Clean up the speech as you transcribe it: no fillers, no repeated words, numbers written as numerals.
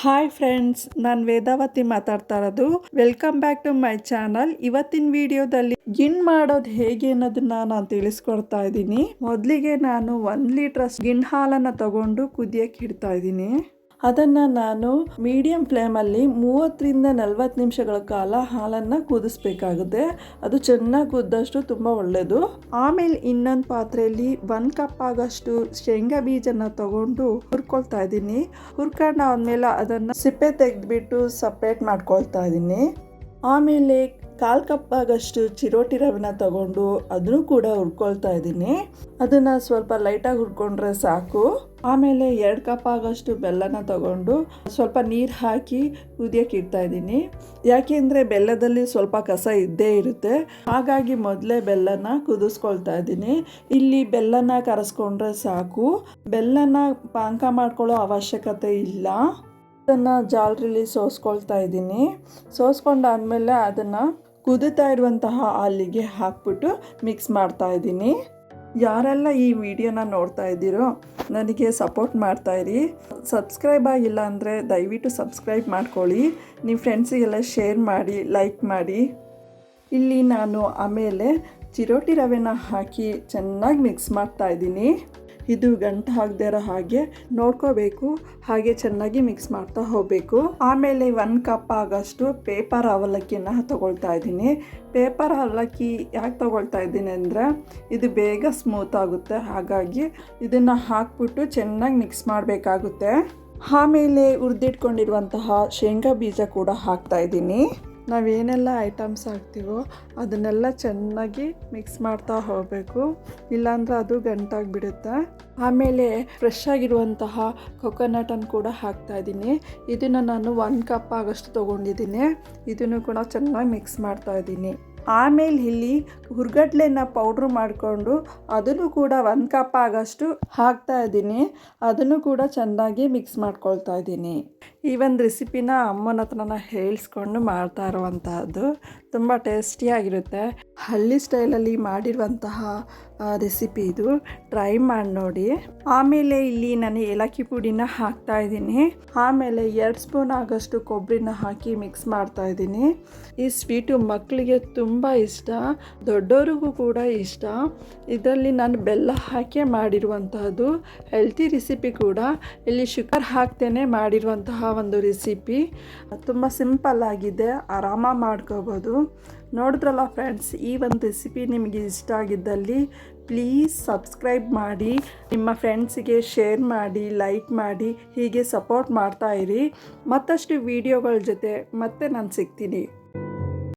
Hi friends, ನಾನು ವೇದಾವತಿ ಮಾತಾಡ್ತಾ ಇರೋದು. Welcome back to my channel. ಇವತ್ತಿನ ವಿಡಿಯೋದಲ್ಲಿ ಗಿಣ್ ಮಾಡೋದು ಹೇಗೆ ಅನ್ನೋದನ್ನ ನಾನು ತಿಳಿಸ್ಕೊಡ್ತಾ ಇದ್ದೀನಿ. ಮೊದಲಿಗೆ ನಾನು 1 ಲೀಟರ್ ಗಿಣ್ ಹಾಲನ್ನು ತಗೊಂಡು ಕುದಿಯಕ್ಕೆ ಇಡ್ತಾ ಇದ್ದೀನಿ. ಅದನ್ನು ನಾನು ಮೀಡಿಯಂ ಫ್ಲೇಮಲ್ಲಿ 30ರಿಂದ 40 ನಿಮಿಷಗಳ ಕಾಲ ಹಾಲನ್ನು ಕುದಿಸ್ಬೇಕಾಗುತ್ತೆ. ಅದು ಚೆನ್ನಾಗಿ ಕುದ್ದಷ್ಟು ತುಂಬ ಒಳ್ಳೆಯದು. ಆಮೇಲೆ ಇನ್ನೊಂದು ಪಾತ್ರೆಯಲ್ಲಿ 1 ಕಪ್ ಆಗಷ್ಟು ಶೇಂಗಾ ಬೀಜನ ತಗೊಂಡು ಹುರ್ಕೊಳ್ತಾ ಇದ್ದೀನಿ. ಹುರ್ಕೊಂಡು ಆದಮೇಲೆ ಅದನ್ನು ಸಿಪ್ಪೆ ತೆಗೆದ್ಬಿಟ್ಟು ಸಪ್ರೇಟ್ ಮಾಡ್ಕೊಳ್ತಾ ಇದ್ದೀನಿ. ಆಮೇಲೆ 1/4 ಕಪ್ ಆಗಷ್ಟು ಚಿರೋಟಿ ರವೆನ ತಗೊಂಡು ಅದನ್ನು ಕೂಡ ಹುರ್ಕೊಳ್ತಾ ಇದ್ದೀನಿ. ಅದನ್ನು ಸ್ವಲ್ಪ ಲೈಟಾಗಿ ಹುರ್ಕೊಂಡ್ರೆ ಸಾಕು. ಆಮೇಲೆ 2 ಕಪ್ ಆಗಷ್ಟು ಬೆಲ್ಲನ ತಗೊಂಡು ಸ್ವಲ್ಪ ನೀರು ಹಾಕಿ ಕುದಿಯಕ್ಕೆ ಇಡ್ತಾ ಇದ್ದೀನಿ. ಯಾಕೆಂದರೆ ಬೆಲ್ಲದಲ್ಲಿ ಸ್ವಲ್ಪ ಕಸ ಇದ್ದೇ ಇರುತ್ತೆ, ಹಾಗಾಗಿ ಮೊದಲೇ ಬೆಲ್ಲನ ಕುದಿಸ್ಕೊಳ್ತಾ ಇದ್ದೀನಿ. ಇಲ್ಲಿ ಬೆಲ್ಲನ ಕರಸ್ಕೊಂಡ್ರೆ ಸಾಕು, ಬೆಲ್ಲನ ಪಾಕ ಮಾಡ್ಕೊಳ್ಳೋ ಅವಶ್ಯಕತೆ ಇಲ್ಲ. ಅದನ್ನು ಜಾಲರಿಲಿ ಸೋಸ್ಕೊಳ್ತಾ ಇದ್ದೀನಿ. ಸೋಸ್ಕೊಂಡಾದ್ಮೇಲೆ ಅದನ್ನು ಕುದಿತಾ ಇರುವಂತಹ ಹಾಲಿಗೆ ಹಾಕ್ಬಿಟ್ಟು ಮಿಕ್ಸ್ ಮಾಡ್ತಾ ಇದ್ದೀನಿ. ಯಾರೆಲ್ಲ ಈ ವಿಡಿಯೋನ ನೋಡ್ತಾ ಇದ್ದೀರೋ ನನಗೆ ಸಪೋರ್ಟ್ ಮಾಡ್ತಾಯಿರಿ. ಸಬ್ಸ್ಕ್ರೈಬ್ ಆಗಿಲ್ಲ ಅಂದರೆ ದಯವಿಟ್ಟು ಸಬ್ಸ್ಕ್ರೈಬ್ ಮಾಡ್ಕೊಳ್ಳಿ. ನಿಮ್ಮ ಫ್ರೆಂಡ್ಸಿಗೆಲ್ಲ ಶೇರ್ ಮಾಡಿ, ಲೈಕ್ ಮಾಡಿ. ಇಲ್ಲಿ ನಾನು ಆಮೇಲೆ ಚಿರೋಟಿ ರವೆನ ಹಾಕಿ ಚೆನ್ನಾಗಿ ಮಿಕ್ಸ್ ಮಾಡ್ತಾ ಇದ್ದೀನಿ. ಇದು ಗಂಟು ಹಾಕದೇ ಇರೋ ಹಾಗೆ ನೋಡ್ಕೋಬೇಕು, ಹಾಗೆ ಚೆನ್ನಾಗಿ ಮಿಕ್ಸ್ ಮಾಡ್ತಾ ಹೋಗಬೇಕು. ಆಮೇಲೆ 1 ಕಪ್ ಆಗಷ್ಟು ಪೇಪರ್ ಅವಲಕ್ಕಿನ ತಗೊಳ್ತಾ ಇದ್ದೀನಿ. ಪೇಪರ್ ಅವಲಕ್ಕಿ ಯಾಕೆ ತಗೊಳ್ತಾ ಇದ್ದೀನಿ ಅಂದರೆ ಇದು ಬೇಗ ಸ್ಮೂತ್ ಆಗುತ್ತೆ, ಹಾಗಾಗಿ ಇದನ್ನು ಹಾಕ್ಬಿಟ್ಟು ಚೆನ್ನಾಗಿ ಮಿಕ್ಸ್ ಮಾಡಬೇಕಾಗುತ್ತೆ. ಆಮೇಲೆ ಹುರಿದಿಟ್ಕೊಂಡಿರುವಂತಹ ಶೇಂಗಾ ಬೀಜ ಕೂಡ ಹಾಕ್ತಾ ಇದ್ದೀನಿ. ನಾವೇನೆಲ್ಲ ಐಟಮ್ಸ್ ಹಾಕ್ತೀವೋ ಅದನ್ನೆಲ್ಲ ಚೆನ್ನಾಗಿ ಮಿಕ್ಸ್ ಮಾಡ್ತಾ ಹೋಗಬೇಕು, ಇಲ್ಲಾಂದ್ರೆ ಅದು ಗಂಟಾಗಿಬಿಡುತ್ತೆ. ಆಮೇಲೆ ಫ್ರೆಶ್ ಆಗಿರುವಂತಹ ಕೊಕೊನಟನ್ನು ಕೂಡ ಹಾಕ್ತಾ ಇದ್ದೀನಿ. ಇದನ್ನು ನಾನು 1 ಕಪ್ ಆಗಷ್ಟು ತೊಗೊಂಡಿದ್ದೀನಿ. ಇದನ್ನು ಕೂಡ ಚೆನ್ನಾಗಿ ಮಿಕ್ಸ್ ಮಾಡ್ತಾ ಇದ್ದೀನಿ. ಆಮೇಲೆ ಇಲ್ಲಿ ಹುರ್ಗಡ್ಲೆನ ಪೌಡ್ರ್ ಮಾಡಿಕೊಂಡು ಅದನ್ನು ಕೂಡ 1 ಕಪ್ ಆಗಷ್ಟು ಹಾಕ್ತಾ ಇದ್ದೀನಿ. ಅದನ್ನು ಕೂಡ ಚೆನ್ನಾಗಿ ಮಿಕ್ಸ್ ಮಾಡ್ಕೊಳ್ತಾ ಇದ್ದೀನಿ. ಈ ಒಂದು ರೆಸಿಪಿನ ಅಮ್ಮನ ಹತ್ರನ ಹೇಳಿಸ್ಕೊಂಡು ಮಾಡ್ತಾ ಇರುವಂತಹದ್ದು. ತುಂಬ ಟೇಸ್ಟಿಯಾಗಿರುತ್ತೆ. ಹಳ್ಳಿ ಸ್ಟೈಲಲ್ಲಿ ಮಾಡಿರುವಂತಹ ರೆಸಿಪಿ ಇದು. ಟ್ರೈ ಮಾಡಿ ನೋಡಿ. ಆಮೇಲೆ ಇಲ್ಲಿ ನಾನು ಏಲಕ್ಕಿ ಪುಡಿನ ಹಾಕ್ತಾ ಇದ್ದೀನಿ. ಆಮೇಲೆ 2 ಸ್ಪೂನ್ ಆಗಷ್ಟು ಕೊಬ್ಬರಿನ ಹಾಕಿ ಮಿಕ್ಸ್ ಮಾಡ್ತಾ ಇದ್ದೀನಿ. ಈ ಸ್ವೀಟು ಮಕ್ಕಳಿಗೆ ತುಂಬ ಇಷ್ಟ, ದೊಡ್ಡವ್ರಿಗೂ ಕೂಡ ಇಷ್ಟ. ಇದರಲ್ಲಿ ನಾನು ಬೆಲ್ಲ ಹಾಕಿ ಮಾಡಿರುವಂತಹದ್ದು ಹೆಲ್ತಿ ರೆಸಿಪಿ ಕೂಡ. ಇಲ್ಲಿ ಶುಗರ್ ಹಾಕ್ತೇನೆ ಮಾಡಿರುವಂತಹ ಒಂದು ರೆಸಿಪಿ. ತುಂಬ ಸಿಂಪಲ್ ಆಗಿದೆ, ಆರಾಮಾಗಿ ಮಾಡ್ಕೋಬೋದು. ನೋಡಿದ್ರಲ್ಲ ಫ್ರೆಂಡ್ಸ್, ಈ ಒಂದು ರೆಸಿಪಿ ನಿಮಗೆ ಇಷ್ಟ ಆಗಿದ್ದಲ್ಲಿ ಪ್ಲೀಸ್ ಸಬ್ಸ್ಕ್ರೈಬ್ ಮಾಡಿ, ನಿಮ್ಮ ಫ್ರೆಂಡ್ಸಿಗೆ ಶೇರ್ ಮಾಡಿ, ಲೈಕ್ ಮಾಡಿ, ಹೀಗೆ ಸಪೋರ್ಟ್ ಮಾಡ್ತಾ ಇರಿ. ಮತ್ತಷ್ಟು ವಿಡಿಯೋಗಳ ಜೊತೆ ಮತ್ತೆ ನಾನು ಸಿಗ್ತೀನಿ.